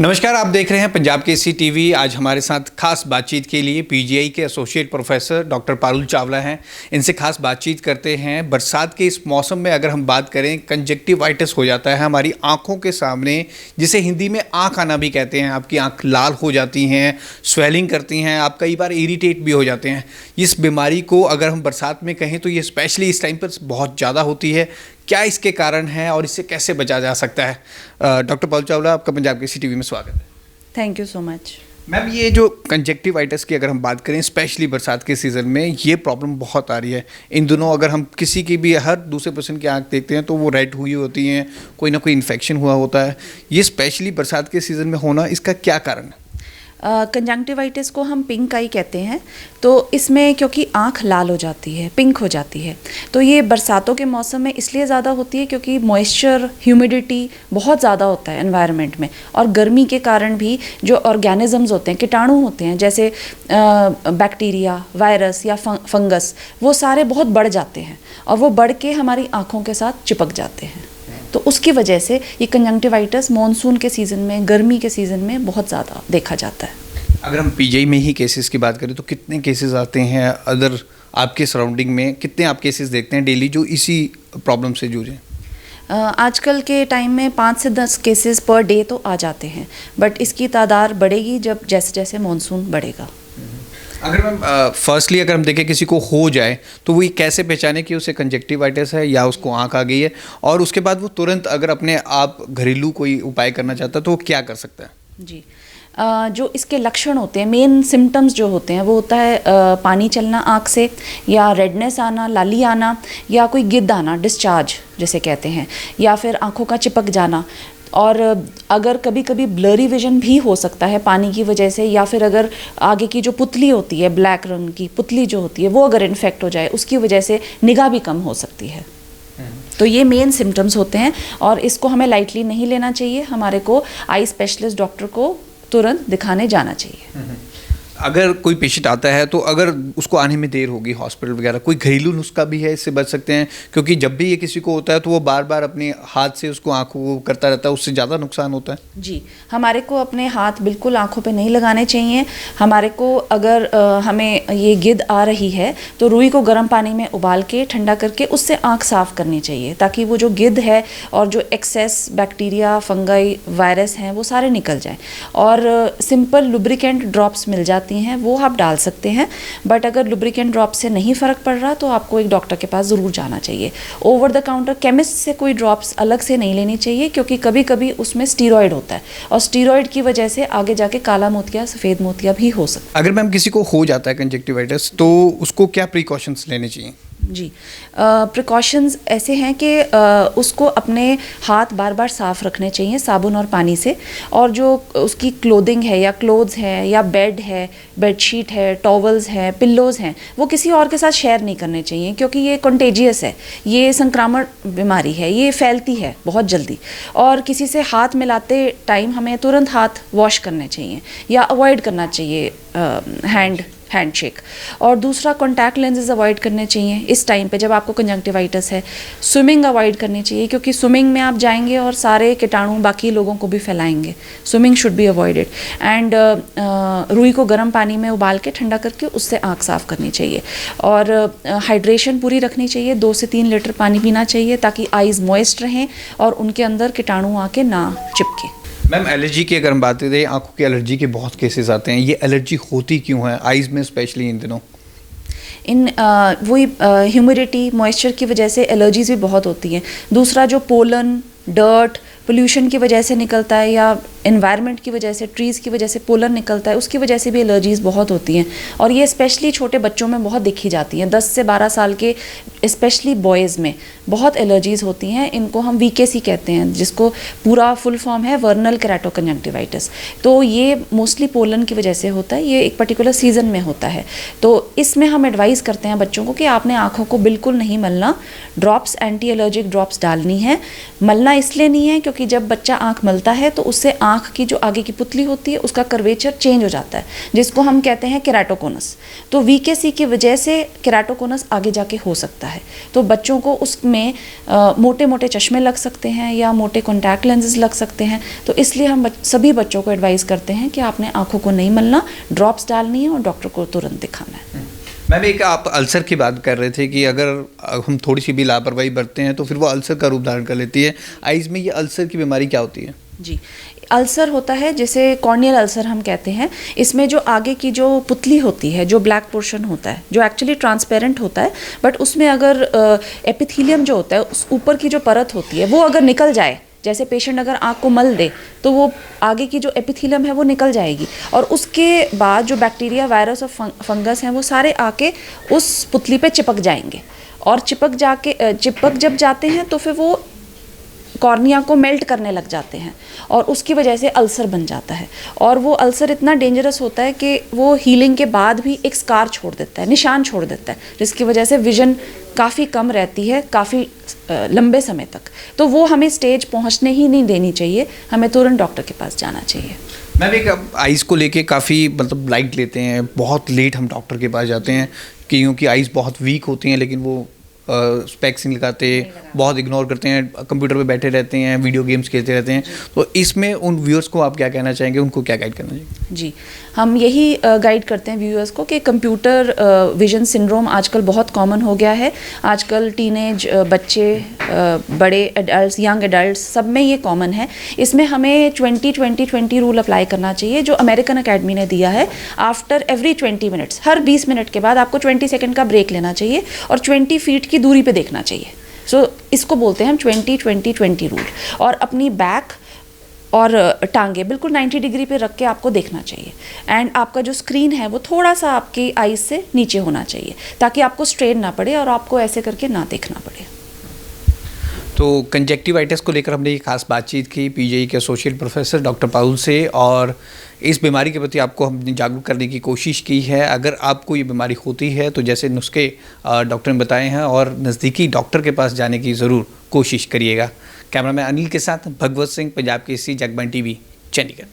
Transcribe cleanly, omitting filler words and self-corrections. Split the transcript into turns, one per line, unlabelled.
नमस्कार, आप देख रहे हैं पंजाब केसरी टीवी। आज हमारे साथ खास बातचीत के लिए पीजीआई के associate professor doctor Parul Chawla हैं। इनसे खास बातचीत करते हैं। बरसात के इस मौसम में अगर हम बात करें, कंजक्टिवाइटिस हो जाता है हमारी आंखों के सामने, जिसे हिंदी में आंख आना भी कहते हैं। आपकी आंख लाल हो जाती हैं, स्वेलिंग करती हैं, आप कई बार इरिटेट भी हो जाते हैं। इस बीमारी को अगर हम बरसात में कहें तो ये स्पेशली इस टाइम पर बहुत ज़्यादा होती है। क्या इसके कारण है और इससे कैसे बचा जा सकता है? डॉक्टर पारुल चावला, आपका पंजाब केसरी टीवी में स्वागत है।
Thank you so much.
Ma'am, ये जो कंजक्टिवाइटिस की अगर हम बात करें, स्पेशली बरसात के सीज़न में ये प्रॉब्लम बहुत आ रही है इन दिनों। अगर हम किसी की भी हर दूसरे पर्सन की आंख देखते हैं तो वो रेड हुई होती हैं, कोई ना कोई इन्फेक्शन हुआ होता है। ये स्पेशली बरसात के सीज़न में होना, इसका क्या कारण है?
कंजंक्टिवाइटिस को हम पिंक आई कहते हैं। तो इसमें क्योंकि आंख लाल हो जाती है, पिंक हो जाती है, तो ये बरसातों के मौसम में इसलिए ज़्यादा होती है क्योंकि मॉइस्चर, ह्यूमिडिटी बहुत ज़्यादा होता है एनवायरनमेंट में। और गर्मी के कारण भी जो ऑर्गेनिजम्स होते हैं, कीटाणु होते हैं, जैसे बैक्टीरिया, वायरस या फंगस, वो सारे बहुत बढ़ जाते हैं और वो बढ़ के हमारी आँखों के साथ चिपक जाते हैं। तो उसकी वजह से ये कंजंक्टिवाइटिस मॉनसून के सीज़न में, गर्मी के सीज़न में बहुत ज़्यादा देखा जाता है।
अगर हम पीजीआई में ही केसेस की बात करें तो कितने केसेस आते हैं? अदर आपके सराउंडिंग में कितने आप केसेस देखते हैं डेली जो इसी प्रॉब्लम से जूझें?
आजकल के टाइम में 5 से 10 केसेस पर डे तो आ जाते हैं, बट इसकी तादाद बढ़ेगी जब जैसे जैसे मॉनसून बढ़ेगा।
अगर मैम फर्स्टली अगर हम देखें किसी को हो जाए तो वो ये कैसे पहचाने कि उसे कंजक्टिवाइटिस है या उसको आंख आ गई है, और उसके बाद वो तुरंत अगर अपने आप घरेलू कोई उपाय करना चाहता है तो वो क्या कर सकता है?
जी, जो इसके लक्षण होते हैं, मेन सिम्टम्स जो होते हैं, वो होता है पानी चलना आँख से, या रेडनेस आना, लाली आना, या कोई गिद्ध आना, डिस्चार्ज जिसे कहते हैं, या फिर आँखों का चिपक जाना। और अगर कभी कभी ब्लरी विजन भी हो सकता है पानी की वजह से, या फिर अगर आगे की जो पुतली होती है, ब्लैक रंग की पुतली जो होती है, वो अगर इन्फेक्ट हो जाए, उसकी वजह से निगाह भी कम हो सकती है। तो ये मेन सिम्टम्स होते हैं और इसको हमें लाइटली नहीं लेना चाहिए। हमारे को आई स्पेशलिस्ट डॉक्टर को तुरंत दिखाने जाना चाहिए।
अगर कोई पेशेंट आता है तो अगर उसको आने में देर होगी हॉस्पिटल वगैरह, कोई घरेलू नुस्खा भी है इससे बच सकते हैं? क्योंकि जब भी ये किसी को होता है तो वो बार बार अपने हाथ से उसको आंखों को करता रहता है, उससे ज़्यादा नुकसान होता है।
जी, हमारे को अपने हाथ बिल्कुल आंखों पे नहीं लगाने चाहिए। हमारे को अगर हमें ये गिद्ध आ रही है तो रुई को गर्म पानी में उबाल के ठंडा करके उससे आंख साफ़ करनी चाहिए, ताकि वो जो गिद्ध है और जो एक्सेस बैक्टीरिया, फंगाई, वायरस हैं, वो सारे निकल जाएं। और सिंपल लुब्रिकेंट ड्रॉप्स मिल जाती हैं, वो आप डाल सकते हैं। बट अगर लुब्रिकेंट ड्रॉप से नहीं फ़र्क पड़ रहा तो आपको एक डॉक्टर के पास ज़रूर जाना चाहिए। ओवर द काउंटर केमिस्ट से कोई ड्रॉप्स अलग से नहीं लेनी चाहिए, क्योंकि कभी कभी उसमें स्टीरॉयड होता है और स्टीरॉयड की वजह से आगे जाके काला मोतिया, सफ़ेद मोतिया भी हो सकता है।
अगर मैम किसी को हो जाता है कंजक्टिवाइटिस तो उसको क्या प्रिकॉशंस लेने चाहिए?
जी, प्रिकॉशंस ऐसे हैं कि उसको अपने हाथ बार बार साफ़ रखने चाहिए साबुन और पानी से। और जो उसकी क्लोथिंग है या क्लोथ्स है या बेड है, बेडशीट है, टॉवल्स हैं, पिल्लोज़ हैं, वो किसी और के साथ शेयर नहीं करने चाहिए, क्योंकि ये कंटेजियस है, ये संक्रामक बीमारी है, ये फैलती है बहुत जल्दी। और किसी से हाथ मिलाते टाइम हमें तुरंत हाथ वॉश करने चाहिए या अवॉइड करना चाहिए हैंडशेक। और दूसरा, कॉन्टैक्ट लेंसेज अवॉइड करने चाहिए इस टाइम पे जब आपको कंजंक्टिवाइटिस है। स्विमिंग अवॉइड करनी चाहिए, क्योंकि स्विमिंग में आप जाएंगे और सारे कीटाणु बाकी लोगों को भी फैलाएंगे। Swimming should be avoided. And रुई को गर्म पानी में उबाल के ठंडा करके उससे आँख साफ़ करनी चाहिए। और हाइड्रेशन पूरी रखनी चाहिए, 2 से 3 लीटर पानी पीना चाहिए, ताकि आइज़ मॉइस्ट रहें और उनके अंदर कीटाणु आके ना चिपके।
मैम, एलर्जी की अगर हम बात करें, आंखों की एलर्जी के बहुत केसेस आते हैं। ये एलर्जी होती क्यों है आइज़ में, स्पेशली इन दिनों?
वही ह्यूमिडिटी, मॉइस्चर की वजह से एलर्जीज़ भी बहुत होती हैं। दूसरा, जो पोलन, डर्ट, पोल्यूशन की वजह से निकलता है, या एनवायरनमेंट की वजह से, ट्रीज़ की वजह से पोलन निकलता है, उसकी वजह से भी एलर्जीज़ बहुत होती हैं। और ये स्पेशली छोटे बच्चों में बहुत दिखी जाती हैं। 10 से 12 साल के स्पेशली बॉयज़ में बहुत एलर्जीज़ होती हैं। इनको हम वीकेसी कहते हैं, जिसको पूरा फुल फॉर्म है वर्नल केराटोकंजंक्टिवाइटिस। तो ये मोस्टली पोलन की वजह से होता है, ये एक पर्टिकुलर सीज़न में होता है। तो इसमें हम एडवाइस करते हैं बच्चों को कि आपने आँखों को बिल्कुल नहीं मलना, ड्रॉप्स, एंटी एलर्जिक ड्रॉप्स डालनी है। मलना इसलिए नहीं है क्योंकि जब बच्चा आँख मलता है तो उससे आँख आँख की जो आगे की पुतली होती है उसका कर्वेचर चेंज हो जाता है, जिसको हम कहते हैं केराटोकोनस। तो वीकेसी की वजह से केराटोकोनस आगे जाके हो सकता है। तो बच्चों को उसमें मोटे मोटे चश्मे लग सकते हैं या मोटे कॉन्टैक्ट लेंसेज लग सकते हैं। तो इसलिए हम सभी बच्चों को एडवाइस करते हैं कि आपने आँखों को नहीं मलना, ड्रॉप्स डालनी है और डॉक्टर को तुरंत दिखाना है।
मैम, एक आप अल्सर की बात कर रहे थे कि अगर हम थोड़ी सी भी लापरवाही बरतते हैं तो फिर वो अल्सर का रूप धारण कर लेती है। आइज़ में ये अल्सर की बीमारी क्या होती है?
जी, अल्सर होता है जिसे कॉर्नियल अल्सर हम कहते हैं। इसमें जो आगे की जो पुतली होती है, जो ब्लैक पोर्शन होता है, जो एक्चुअली ट्रांसपेरेंट होता है, बट उसमें अगर एपिथेलियम जो होता है, उस ऊपर की जो परत होती है वो अगर निकल जाए, जैसे पेशेंट अगर आँख को मल दे तो वो आगे की जो एपिथेलियम है वो निकल जाएगी और उसके बाद जो बैक्टीरिया, वायरस और फंगस हैं वो सारे आके उस पुतली पे चिपक जाएंगे और चिपक जब जाते हैं तो फिर वो कॉर्निया को मेल्ट करने लग जाते हैं और उसकी वजह से अल्सर बन जाता है। और वो अल्सर इतना डेंजरस होता है कि वो हीलिंग के बाद भी एक स्कार छोड़ देता है, निशान छोड़ देता है, जिसकी वजह से विजन काफ़ी कम रहती है काफ़ी लंबे समय तक। तो वो हमें स्टेज पहुंचने ही नहीं देनी चाहिए, हमें तुरंत डॉक्टर के पास जाना चाहिए।
मैम, एक आइज़ को लेके काफ़ी मतलब लाइट लेते हैं, बहुत लेट हम डॉक्टर के पास जाते हैं क्योंकि आइज़ बहुत वीक होती हैं, लेकिन वो स्पेक्स नहीं लगाते, बहुत इग्नोर करते हैं, कंप्यूटर पे बैठे रहते हैं, वीडियो गेम्स खेलते रहते हैं। तो इसमें उन व्यूअर्स को आप क्या कहना चाहेंगे, उनको क्या गाइड करना चाहिए?
जी, हम यही गाइड करते हैं व्यूअर्स को कि कंप्यूटर विजन सिंड्रोम आजकल बहुत कॉमन हो गया है। आजकल टीनेज बच्चे, बड़े एडल्ट्स, यंग एडल्ट्स, सब में ये कॉमन है। इसमें हमें 20-20-20 रूल अप्लाई करना चाहिए जो अमेरिकन अकेडमी ने दिया है। आफ्टर एवरी 20 मिनट्स, हर 20 मिनट के बाद आपको 20 सेकेंड का ब्रेक लेना चाहिए और 20 फीट की दूरी पे देखना चाहिए। सो इसको बोलते हैं हम 20-20-20 रूल। और अपनी बैक और टांगे बिल्कुल 90 डिग्री पे रख के आपको देखना चाहिए एंड आपका जो स्क्रीन है वो थोड़ा सा आपकी आईज से नीचे होना चाहिए ताकि आपको स्ट्रेन ना पड़े और आपको ऐसे करके ना देखना पड़े।
तो कंजक्टिवाइटिस को लेकर हमने ये खास बातचीत की पीजीआई के एसोसिएट प्रोफेसर डॉक्टर पारुल से और इस बीमारी के प्रति आपको हमने जागरूक करने की कोशिश की है। अगर आपको ये बीमारी होती है तो जैसे नुस्खे डॉक्टर ने बताए हैं और नज़दीकी डॉक्टर के पास जाने की ज़रूर कोशिश करिएगा। कैमरामैन अनिल के साथ भगवत सिंह, पंजाब केसरी, जगबानी टीवी, चंडीगढ़।